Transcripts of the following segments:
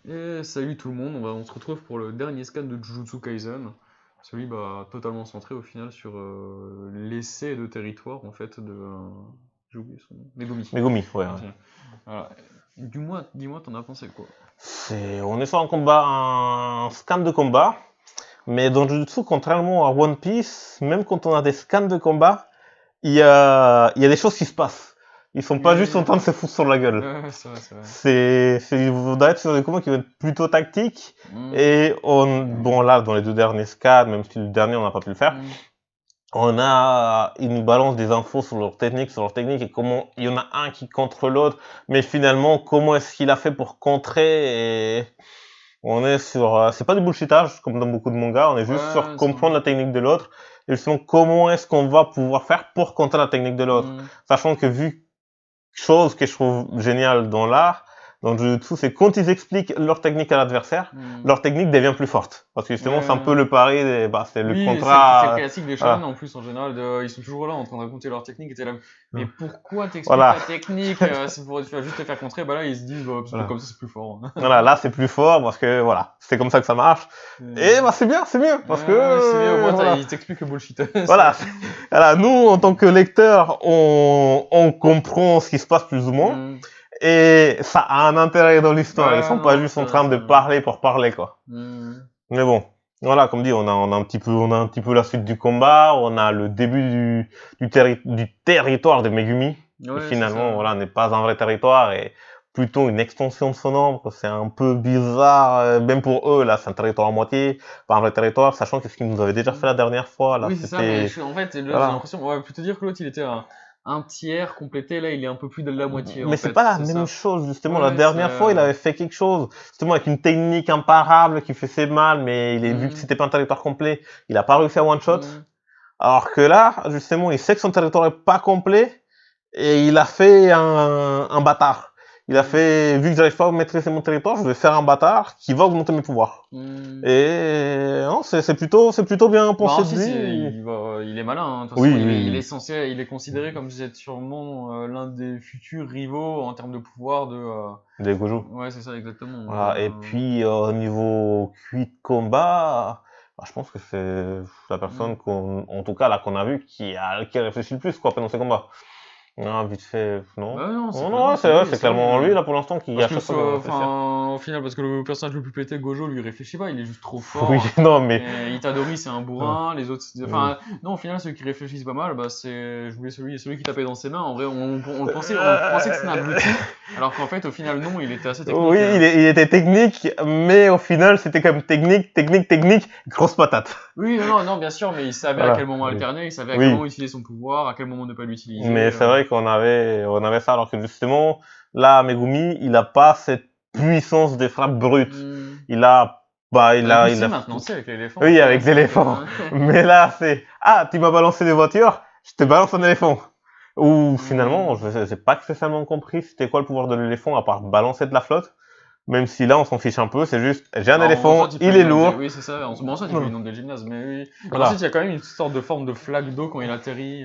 Et salut tout le monde, on se retrouve pour le dernier scan de Jujutsu Kaisen. Celui totalement centré au final sur l'essai de territoire en fait de... j'ai oublié son nom. Megumi. Megumi, ouais. Merci. Voilà. Dis-moi, t'en as pensé quoi? On est sur un combat, un scan de combat, mais dans Jujutsu, contrairement à One Piece, même quand on a des scans de combat, il y a des choses qui se passent. Ils sont pas juste en train de se foutre sur la gueule. Ouais, c'est vrai, c'est vrai. Il faudra être sur des combats qui vont être plutôt tactiques. Mm. Bon là, dans les deux derniers scans, même si le dernier on n'a pas pu le faire, ils nous balancent des infos sur leur technique et comment il y en a un qui contre l'autre, mais finalement comment est-ce qu'il a fait pour contrer, et on est sur, c'est pas du bullshitage comme dans beaucoup de mangas, on est juste sur comprendre la technique de l'autre et justement comment est-ce qu'on va pouvoir faire pour contrer la technique de l'autre, sachant que chose que je trouve géniale dans l'art, dans le Jujutsu, c'est quand ils expliquent leur technique à l'adversaire, leur technique devient plus forte. Parce que justement, c'est un peu le pari, c'est le contrat. C'est le classique des shonen en plus en général, ils sont toujours là en train de raconter leur technique et t'es là. Mais pourquoi t'expliques ta technique c'est pour juste te faire contrer, là ils se disent comme ça c'est plus fort. Voilà, là c'est plus fort parce que voilà, c'est comme ça que ça marche. Et c'est bien, c'est mieux parce que c'est mieux, au moins ils t'expliquent le bullshit. Voilà, nous en tant que lecteurs, on comprend ce qui se passe plus ou moins. Et ça a un intérêt dans l'histoire. Ils sont pas juste en train de parler pour parler, quoi. Mais bon, voilà, comme dit, on a un petit peu la suite du combat. On a le début du territoire de Megumi. Qui finalement, voilà, n'est pas un vrai territoire et plutôt une extension de son ombre. C'est un peu bizarre, même pour eux, là, c'est un territoire à moitié, pas un vrai territoire, sachant que ce qu'ils nous avaient déjà fait la dernière fois, là, oui, c'est ça, mais en fait, là, j'ai l'impression, on va plutôt dire que l'autre, il était un tiers complété, là il est un peu plus de la moitié. Mais c'est pas la même chose, justement. La dernière fois, il avait fait quelque chose, justement, avec une technique imparable qui faisait mal, mais vu que c'était pas un territoire complet, il a pas réussi à one shot. Alors que là, justement, il sait que son territoire est pas complet, et il a fait un bâtard. Il a fait, vu que j'arrive pas à maîtriser mon territoire, je vais faire un bâtard qui va augmenter mes pouvoirs. Et non, c'est plutôt bien pensé de lui. Il est malin, hein. De toute façon, il est considéré comme sûrement l'un des futurs rivaux en termes de pouvoir des Gojo. Ouais, c'est ça, exactement. Voilà. Et puis au niveau QI de combat, je pense que c'est la personne en tout cas là qu'on a vu qui réfléchit le plus quoi pendant ces combats. Non, vite fait, non. Non, c'est clairement lui là pour l'instant qui a chaque fois au final, parce que le personnage le plus pété, Gojo, lui réfléchit pas, il est juste trop fort. Oui, non, mais. Itadori, c'est un bourrin, les autres. Enfin, non, au final, ceux qui réfléchissent pas mal, c'est. J'oubliais celui qui tapait dans ses mains. En vrai, on pensait que c'était un abruti, alors qu'en fait, au final, non, il était assez technique. Oui, il était technique, mais au final, c'était comme technique, grosse patate. Oui, non, bien sûr, mais il savait à quel moment alterner, il savait à quel moment utiliser son pouvoir, à quel moment ne pas l'utiliser. Mais c'est vrai qu'on avait ça, alors que justement, là, Megumi, il a pas cette puissance des frappes brutes. Il a maintenant, c'est avec l'éléphant. Oui, avec l'éléphant. Mais là, tu m'as balancé des voitures, je te balance un éléphant. Ou finalement, je sais pas spécialement compris c'était quoi le pouvoir de l'éléphant à part balancer de la flotte. Même si là, on s'en fiche un peu, c'est juste, j'ai un éléphant, il est lourd. Oui, c'est ça, en ce moment, ça, tu peux inonder le gymnase, mais oui. Ensuite, il y a quand même une sorte de forme de flaque d'eau quand il atterrit.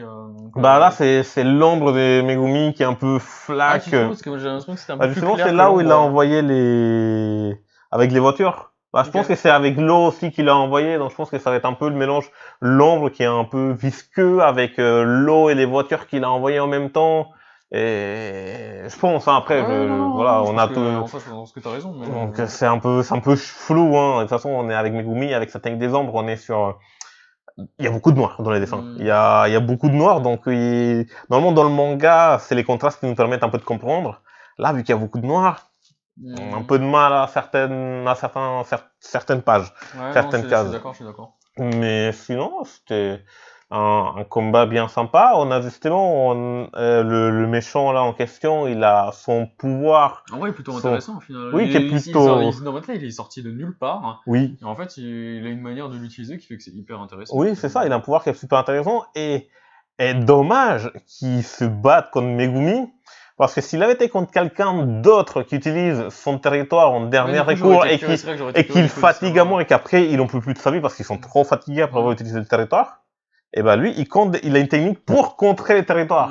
Là, c'est l'ombre de Megumi qui est un peu flaque. Parce que j'ai l'impression que c'était un peu plus clair. Justement, c'est là où il a envoyé avec les voitures. Je pense que c'est avec l'eau aussi qu'il a envoyé, donc je pense que ça va être un peu le mélange, l'ombre qui est un peu visqueux avec l'eau et les voitures qu'il a envoyées en même temps. Et je pense, après, voilà, on a tout. Je pense que t'as raison. Mais... Donc c'est un peu flou, hein. De toute façon, on est avec Megumi, avec sa technique des ombres, on est sur. Il y a beaucoup de noir dans les dessins. Il y a beaucoup de noir, donc normalement dans le manga, c'est les contrastes qui nous permettent un peu de comprendre. Là, vu qu'il y a beaucoup de noir, on a un peu de mal à certaines pages, certaines cases. Je suis d'accord. Mais sinon, c'était un combat bien sympa. On a justement le méchant là en question, il a son pouvoir. En vrai, il est plutôt intéressant au final. Oui, qui est plutôt. Il est sorti de nulle part. Oui. Et en fait, il a une manière de l'utiliser qui fait que c'est hyper intéressant. Oui, c'est ça. Il a un pouvoir qui est super intéressant et dommage qu'il se batte contre Megumi. Parce que s'il avait été contre quelqu'un d'autre qui utilise son territoire en dernier recours et qu'il fatigue à mort et qu'après il n'en peut plus de sa vie parce qu'ils sont trop fatigués après avoir utilisé le territoire, et lui, il a une technique pour contrer les territoires.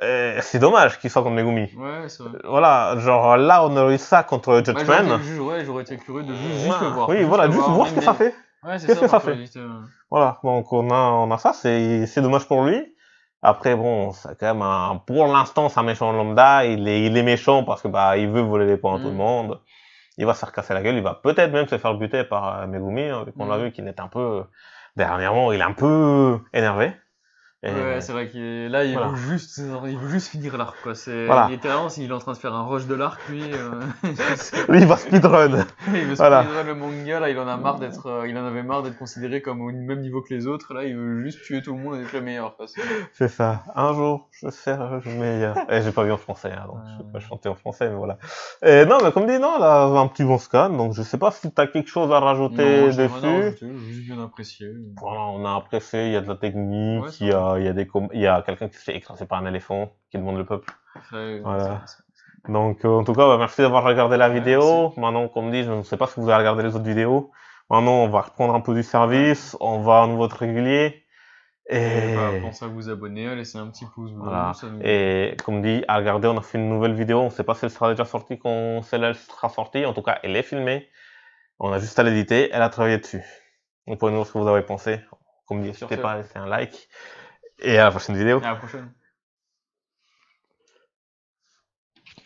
C'est dommage qu'il soit contre Megumi. Ouais, c'est vrai. Voilà, genre là on aurait eu ça contre Judgment. j'aurais été curieux de juste le voir. Oui, voilà, juste voir ce que ça fait. Ouais, c'est Qu'est-ce que ça par fait? curiosité, ouais. Voilà, donc on a ça, c'est dommage pour lui. Après, bon, c'est quand même pour l'instant, c'est un méchant lambda. Il est méchant parce que bah il veut voler les points à tout le monde. Il va se faire casser la gueule. Il va peut-être même se faire buter par Megumi, hein, vu qu'on l'a vu qu'il est un peu dernièrement, il est un peu énervé. Et Ouais, c'est vrai qu'il est là, voilà. il veut juste finir l'arc, quoi. C'est Voilà. littéralement s'il est en train de faire un rush de l'arc, lui. Lui, il va speedrun. Il veut Voilà. speedrun le manga, là, il en avait marre d'être considéré comme au même niveau que les autres. Là, il veut juste tuer tout le monde et être le meilleur, quoi. C'est ça. Un jour, je serai le meilleur. Et j'ai pas vu en français, hein, donc je vais pas chanter en français, mais voilà. Et non, mais comme dit, non, là, un petit bon scan, donc je sais pas si t'as quelque chose à rajouter Non, j'ai rien à dessus. rajouter, j'ai juste bien apprécié. Voilà, on a apprécié, il y a de la technique, Ouais, il y a il y a quelqu'un qui se fait écraser par un éléphant, qui demande le peuple. Ouais, Voilà. Donc, en tout cas, bah, merci d'avoir regardé la vidéo. merci. Maintenant, comme dit, je ne sais pas si vous avez regardé les autres vidéos. Maintenant, on va reprendre un peu du service, on va à nouveau être régulier. Et bah, pensez à vous abonner, à laisser un petit pouce bleu. Voilà. Ça nous... Et comme dit, à regarder, on a fait une nouvelle vidéo. On ne sait pas si elle sera déjà sortie quand celle-là sera sortie. En tout cas, elle est filmée. On a juste à l'éditer. Elle a travaillé dessus. Vous pouvez nous dire ce que vous avez pensé. Comme dit, n'hésitez pas à laisser un like. Et à la prochaine vidéo. À la prochaine.